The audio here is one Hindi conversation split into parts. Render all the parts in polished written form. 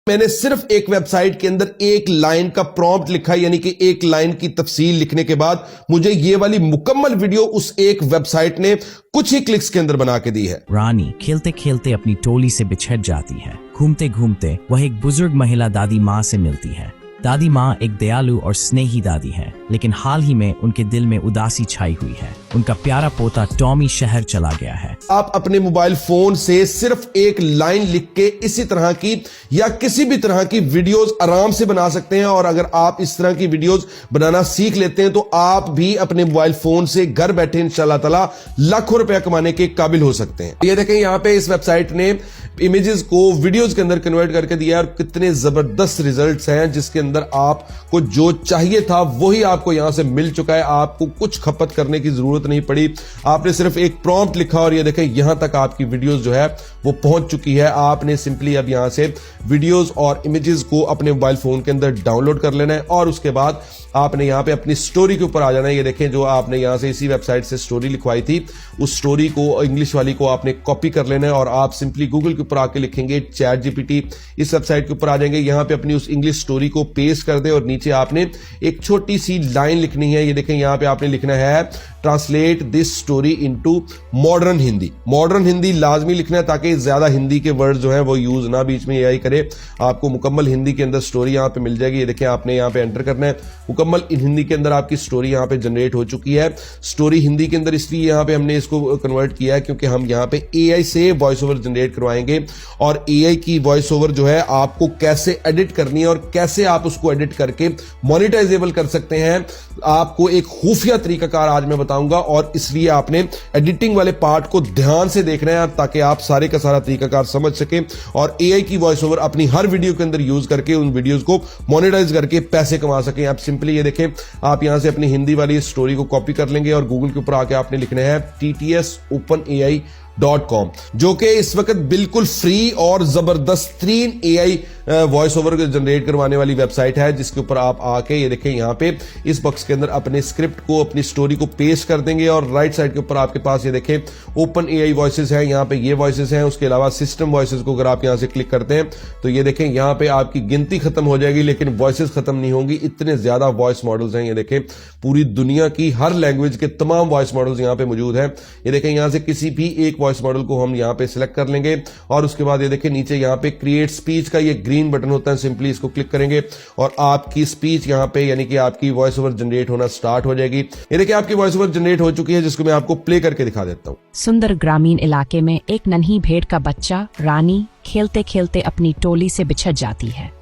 मैंने सिर्फ एक वेबसाइट के अंदर एक लाइन का प्रॉम्प्ट लिखा, यानी कि एक लाइन की तफसील लिखने के बाद मुझे ये वाली मुकम्मल वीडियो उस एक वेबसाइट ने कुछ ही क्लिक्स के अंदर बना के दी है। रानी खेलते खेलते अपनी टोली से बिछड़ जाती है। घूमते घूमते वह एक बुजुर्ग महिला दादी माँ से मिलती है। दादी माँ एक दयालु और स्नेही दादी है, लेकिन हाल ही में उनके दिल में उदासी छाई हुई है। उनका प्यारा पोता टॉमी शहर चला गया है। आप अपने मोबाइल फोन से सिर्फ एक लाइन लिख के इसी तरह की या किसी भी तरह की वीडियोस आराम से बना सकते हैं। और अगर आप इस तरह की वीडियोस बनाना सीख लेते हैं तो आप भी अपने मोबाइल फोन से घर बैठे इंशाल्लाह ताला लाखों रुपया कमाने के काबिल हो सकते हैं। ये देखें, यहां पे इस वेबसाइट ने इमेजेस को वीडियोस के अंदर कन्वर्ट करके दिया है और कितने जबरदस्त रिजल्ट्स हैं, जिसके अंदर आपको जो चाहिए था वही आपको यहां से मिल चुका है। आपको कुछ खपत करने की जरूरत नहीं पड़ी, आपने सिर्फ एक प्रॉम्प्ट लिखा और ये देखें यहां तक आपकी वीडियोस जो है वो पहुंच चुकी है। आपने सिंपली अब यहां से वीडियोस और इमेजेस को अपने मोबाइल फोन के अंदर डाउनलोड कर लेना है और उसके बाद आपने यहां पे अपनी स्टोरी के ऊपर आ जाना है। ये देखें, जो आपने यहां से इसी वेबसाइट से स्टोरी लिखवाई थी, उस स्टोरी को इंग्लिश वाली को आपने कॉपी कर लेना है और आप सिंपली गूगल के ऊपर आके लिखेंगे चैट जीपीटी, इस वेबसाइट के ऊपर आ जाएंगे। यहां पे अपनी उस इंग्लिश स्टोरी को पेस्ट कर दे और नीचे आपने एक छोटी सी लाइन लिखनी है। ये देखें, यहां पे आपने लिखना है translate this story into modern Hindi. Modern Hindi लाजमी लिखना है ताकि ज्यादा हिंदी के वर्ड जो है वो यूज ना बीच में एआई करे। आपको मुकम्मल हिंदी के अंदर स्टोरी यहां पे मिल जाएगी। ये देखें, आपने यहां पे एंटर करना है। मुकम्मल हिंदी के अंदर आपकी स्टोरी यहां पे जनरेट हो चुकी है। स्टोरी हिंदी के अंदर इसलिए यहां पे हमने इसको कन्वर्ट किया है क्योंकि हम यहां पे एआई से वॉइस ओवर जनरेट करवाएंगे और एआई की वॉइस ओवर जो है आपको कैसे एडिट करनी है और कैसे आप उसको एडिट करके मोनेटाइजेबल कर सकते हैं, आपको एक खुफिया तरीकाकार आज मैं बताऊंगा। और इसलिए आपने एडिटिंग वाले पार्ट को ध्यान से देखना है ताकि आप सारे का सारा तरीकाकार समझ सके और एआई की वॉइस ओवर अपनी हर वीडियो के अंदर यूज करके उन वीडियोस को मोनेटाइज करके पैसे कमा सकें। आप सिंपली ये देखें, आप यहां से अपनी हिंदी वाली स्टोरी को कॉपी कर लेंगे और गूगल के ऊपर आके आपने लिखना है TTS-OpenAI.com, जो कि इस वक्त बिल्कुल फ्री और जबरदस्त तरीन एआई वॉइस ओवर जनरेट करवाने वाली वेबसाइट है, जिसके ऊपर आप आके ये देखें यहां पे इस बॉक्स के अंदर अपने स्क्रिप्ट को, अपनी स्टोरी को पेस्ट कर देंगे और राइट साइड के ऊपर आपके पास ये देखें ओपन एआई वॉइसेस है। यहां पे ये वॉइसेस हैं, उसके अलावा सिस्टम वॉइसेस को अगर आप यहां से क्लिक करते हैं तो ये देखें यहां पे आपकी गिनती खत्म हो जाएगी लेकिन वॉइसेस खत्म नहीं होंगी। इतने ज्यादा वॉइस मॉडल्स हैं। ये देखें, पूरी दुनिया की हर लैंग्वेज के तमाम वॉइस मॉडल्स यहां पे मौजूद हैं। ये देखें, यहां से किसी भी एक वॉइस मॉडल को हम यहां पे सिलेक्ट कर लेंगे और उसके बाद ये देखें नीचे यहां पे क्रिएट स्पीच का ये ग्रीन बटन होता है, सिंपली इसको क्लिक करेंगे और आपकी स्पीच यहां पे यानी कि आपकी वॉइस ओवर जनरेट होना स्टार्ट हो जाएगी। ये देखिए, आपकी वॉइस ओवर जनरेट हो चुकी है, जिसको मैं आपको प्ले करके दिखा देता हूं। सुंदर ग्रामीण इलाके में एक नन्ही भेड़ का बच्चा रानी खेलते खेलते अपनी टोली से बिछड़ जाती है।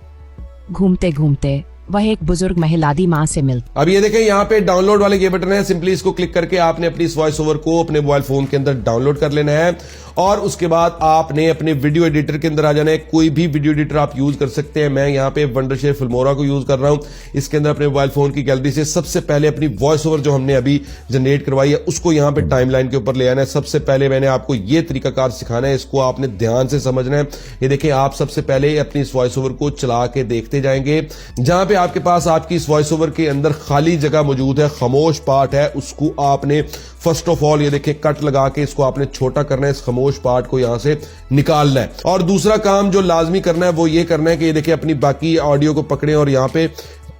घूमते घूमते वह एक बुजुर्ग महिलादी माँ से मिलती। अब ये देखें, यहाँ पे डाउनलोड वाले ये बटन है, सिंपली इसको क्लिक करके आपने अपनी इस वॉइस ओवर को अपने मोबाइल फोन के अंदर डाउनलोड कर लेना है और उसके बाद आपने अपने वीडियो एडिटर के अंदर आ जाना है। कोई भी वीडियो एडिटर आप यूज कर सकते हैं। मैं यहाँ पे वंडरशेयर फिल्मोरा को यूज कर रहा हूं। इसके अंदर अपने मोबाइल फोन की गैलरी से सबसे पहले अपनी वॉइस ओवर जो हमने अभी जनरेट करवाई है उसको यहाँ पे टाइमलाइन के ऊपर ले आना है। सबसे पहले मैंने आपको ये तरीकाकार सिखाना है, इसको आपने ध्यान से समझना है। ये देखें, आप सबसे पहले अपनी इस वॉइस ओवर को चला के देखते जाएंगे। जहां पे आपके पास आपकी इस वॉइस ओवर के अंदर खाली जगह मौजूद है, खामोश पार्ट है, उसको आपने फर्स्ट ऑफ ऑल ये देखें कट लगा के इसको आपने छोटा करना है, इस खामोश पार्ट को यहां से निकालना है। और दूसरा काम जो लाजमी करना है वो ये करना है कि ये देखें अपनी बाकी ऑडियो को पकड़ें और यहां पे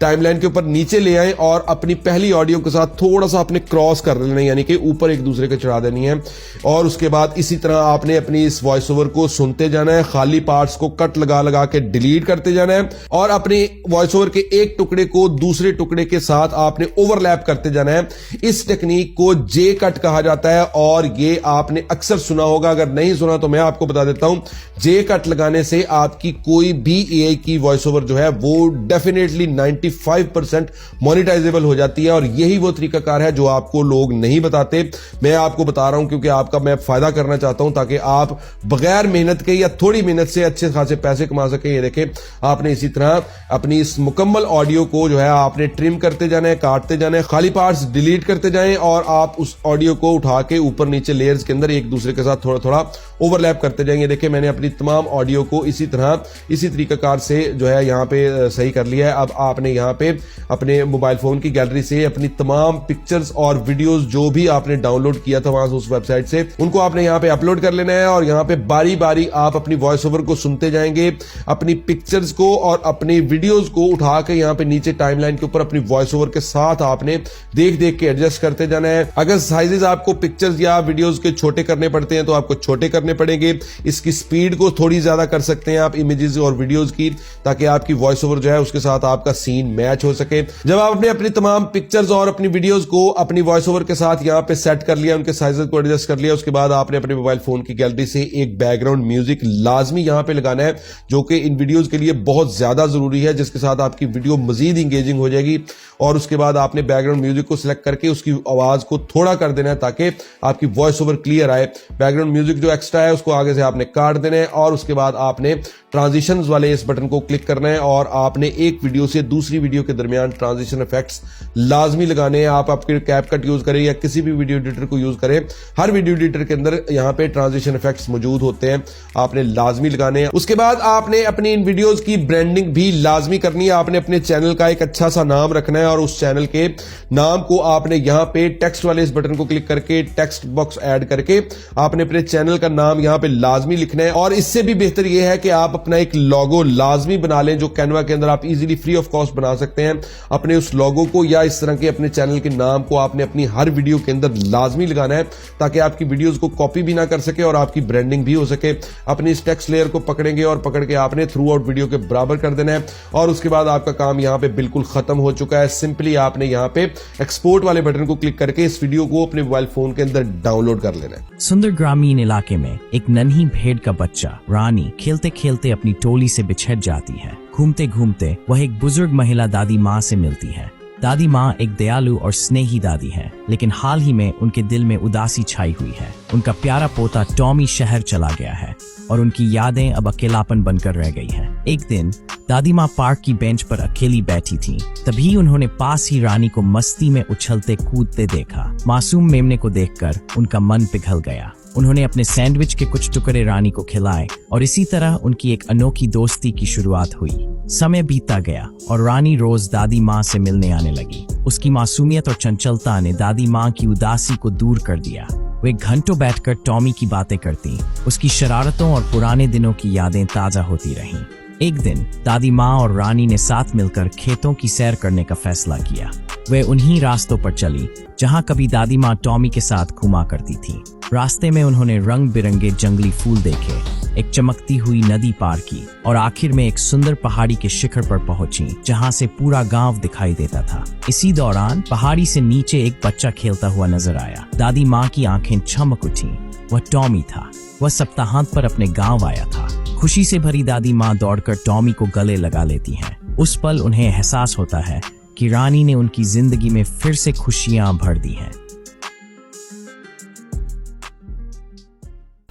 टाइमलाइन के ऊपर नीचे ले आए और अपनी पहली ऑडियो के साथ थोड़ा सा आपने क्रॉस कर लेना है, यानी कि ऊपर एक दूसरे को चढ़ा देनी है। और उसके बाद इसी तरह आपने अपनी इस वॉइस ओवर को सुनते जाना है, खाली पार्ट्स को कट लगा लगा के डिलीट करते जाना है और अपने वॉइस ओवर के एक टुकड़े को दूसरे टुकड़े के साथ आपने ओवरलैप करते जाना है। इस टेक्निक को जे कट कहा जाता है और ये आपने अक्सर सुना होगा, अगर नहीं सुना तो मैं आपको बता देता हूं। जे कट लगाने से आपकी कोई भी एआई की वॉइस ओवर जो है वो डेफिनेटली 95% मोनेटाइजेबल हो जाती है और यही वो तरीकाकार है जो आपको लोग नहीं बताते। मैं आपको बता रहा हूं क्योंकि आपका मैं फायदा करना चाहता हूं ताकि आप बगैर मेहनत के या थोड़ी मेहनत से अच्छे खासे पैसे कमा सकें। ये देखें, आपने इसी तरह अपनी इस मुकम्मल ऑडियो को जो है आपने ट्रिम करते जाना है, काटते जाना है, खाली पार्ट्स डिलीट करते जाएं और आप उस ऑडियो को उठा के ऊपर नीचे लेयर्स के अंदर एक दूसरे के साथ थोड़ा थोड़ा ओवरलैप करते जाएंगे। देखिए, मैंने अपनी तमाम ऑडियो को इसी तरीकाकार से जो है यहाँ पे सही कर लिया है। अब आपने यहाँ पे अपने मोबाइल फोन की गैलरी से अपनी तमाम पिक्चर्स और वीडियोस जो भी आपने डाउनलोड किया था वहां से, उस वेबसाइट से, उनको आपने यहाँ पे अपलोड कर लेना है और यहाँ पे बारी बारी आप अपनी वॉइस ओवर को सुनते जाएंगे, अपनी पिक्चर्स को और अपनी वीडियोस को उठा के यहाँ पे नीचे टाइमलाइन के ऊपर अपनी वॉइस ओवर के साथ आपने देख देख के एडजस्ट करते जाना है। अगर साइजेस आपको पिक्चर्स या वीडियोस के छोटे करने पड़ते हैं तो आपको छोटे करने पड़ेंगे। इसकी स्पीड को थोड़ी ज्यादा कर सकते हैं आप इमेजेस और वीडियोस की, ताकि आपकी वॉइस ओवर जो है उसके साथ आपका सीन मैच हो सके। जब आपने अपनी तमाम पिक्चर्स और अपनी वीडियोस को अपनी वॉइस ओवर के साथ यहाँ पे सेट कर लिया, उनके साइजेस को एडजस्ट कर लिया, उसके बाद आपने अपने मोबाइल फोन की गैलरी से एक बैकग्राउंड म्यूजिक लाजमी यहाँ पे लगाना है, जो कि इन वीडियोस के लिए बहुत ज्यादा जरूरी है, जिसके साथ आपकी वीडियो मजीद इंगेजिंग हो जाएगी। और उसके बाद आपने बैकग्राउंड म्यूजिक को सिलेक्ट करके उसकी आवाज को थोड़ा कर देना है ताकि आपकी वॉइस ओवर क्लियर आए। बैकग्राउंड म्यूजिक जो एक्स्ट्रा है उसको आगे से आपने काट देना है और उसके बाद आपने ट्रांजिशंस वाले इस बटन को क्लिक करना है और आपने एक वीडियो से दूसरी वीडियो के दरमियान ट्रांजिशन इफेक्ट्स लाजमी लगाने हैं। आप आपके कैपकट यूज करें या किसी भी वीडियो एडिटर को यूज करें, हर वीडियो एडिटर के अंदर यहाँ पे ट्रांजिशन इफेक्ट्स मौजूद होते हैं, आपने लाजमी लगाने हैं। उसके बाद आपने अपनी इन वीडियोस की ब्रांडिंग भी लाजमी करनी है। आपने अपने चैनल का एक अच्छा सा नाम रखना है और उस चैनल के नाम को आपने यहाँ पे टेक्स्ट वाले इस बटन को क्लिक करके टेक्स्ट बॉक्स ऐड करके आपने अपने चैनल का नाम यहाँ पे लाजमी लिखना है। और इससे भी बेहतर यह है कि आप अपना एक लोगो लाजमी बना लें, जो कैनवा के अंदर आप इजीली फ्री ऑफ कॉस्ट बना सकते हैं। अपने उस लोगो को या इस तरह के अपने चैनल के नाम को आपने अपनी हर वीडियो के अंदर लाजमी लगाना है ताकि आपकी वीडियोस को कॉपी भी ना कर सके और आपकी ब्रांडिंग भी हो सके। अपनी इस टेक्स्ट लेयर को पकड़ेंगे और पकड़ के आपने थ्रू आउट वीडियो के बराबर कर देना है और उसके बाद आपका काम यहाँ पे बिल्कुल खत्म हो चुका है। सिंपली आपने यहाँ पे एक्सपोर्ट वाले बटन को क्लिक करके इस वीडियो को अपने मोबाइल फोन के अंदर डाउनलोड कर लेना है। सुंदर ग्रामीण इलाके में एक नन्ही भेड़ का बच्चा रानी खेलते खेलते अपनी टोली से बिछड़ जाती है। घूमते घूमते वह एक बुजुर्ग महिला दादी माँ से मिलती है। दादी माँ एक दयालु और स्नेही दादी है, लेकिन हाल ही में उनके दिल में उदासी छाई हुई है। उनका प्यारा पोता टॉमी शहर चला गया है और उनकी यादें अब अकेलापन बनकर रह गई हैं। एक दिन दादी माँ पार्क की बेंच पर अकेली बैठी थी, तभी उन्होंने पास ही रानी को मस्ती में उछलते कूदते देखा। मासूम मेमने को देखकर उनका मन पिघल गया। उन्होंने अपने सैंडविच के कुछ टुकड़े रानी को खिलाए और इसी तरह उनकी एक अनोखी दोस्ती की शुरुआत हुई। समय बीतता गया और रानी रोज दादी माँ से मिलने आने लगी। उसकी मासूमियत और चंचलता ने दादी माँ की उदासी को दूर कर दिया। वे घंटों बैठकर टॉमी की बातें करती, उसकी शरारतों और पुराने दिनों की यादें ताजा होती रहीं। एक दिन दादी माँ और रानी ने साथ मिलकर खेतों की सैर करने का फैसला किया। वे उन्हीं रास्तों पर चली जहाँ कभी दादी माँ टॉमी के साथ घुमा करती थी। रास्ते में उन्होंने रंग बिरंगे जंगली फूल देखे, एक चमकती हुई नदी पार की और आखिर में एक सुंदर पहाड़ी के शिखर पर पहुंची जहां से पूरा गांव दिखाई देता था। इसी दौरान पहाड़ी से नीचे एक बच्चा खेलता हुआ नजर आया। दादी माँ की आंखें चमक उठी। वह टॉमी था। वह सप्ताहांत पर अपने गांव आया था। खुशी से भरी दादी माँ दौड़कर टॉमी को गले लगा लेती हैं। उस पल उन्हें एहसास होता है कि रानी ने उनकी जिंदगी में फिर से खुशियां भर दी हैं।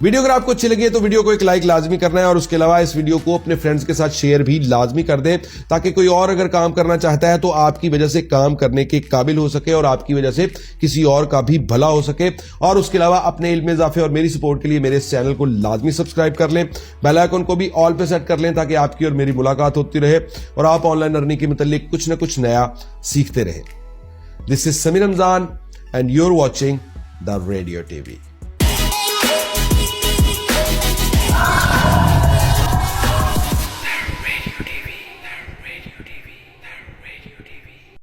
वीडियो अगर आपको अच्छी लगी है तो वीडियो को एक लाइक लाजमी करना है और उसके अलावा इस वीडियो को अपने फ्रेंड्स के साथ शेयर भी लाजमी कर दें, ताकि कोई और अगर काम करना चाहता है तो आपकी वजह से काम करने के काबिल हो सके और आपकी वजह से किसी और का भी भला हो सके। और उसके अलावा अपने इल्म में इजाफे और मेरी सपोर्ट के लिए मेरे इस चैनल को लाजमी सब्सक्राइब कर लें, बेल आइकन को भी ऑल पे सेट कर लें ताकि आपकी और मेरी मुलाकात होती रहे और आप ऑनलाइन अर्निंग के मुताल्लिक कुछ न कुछ नया सीखते रहे। This is Sameer Ramzan and you are watching the radio TV.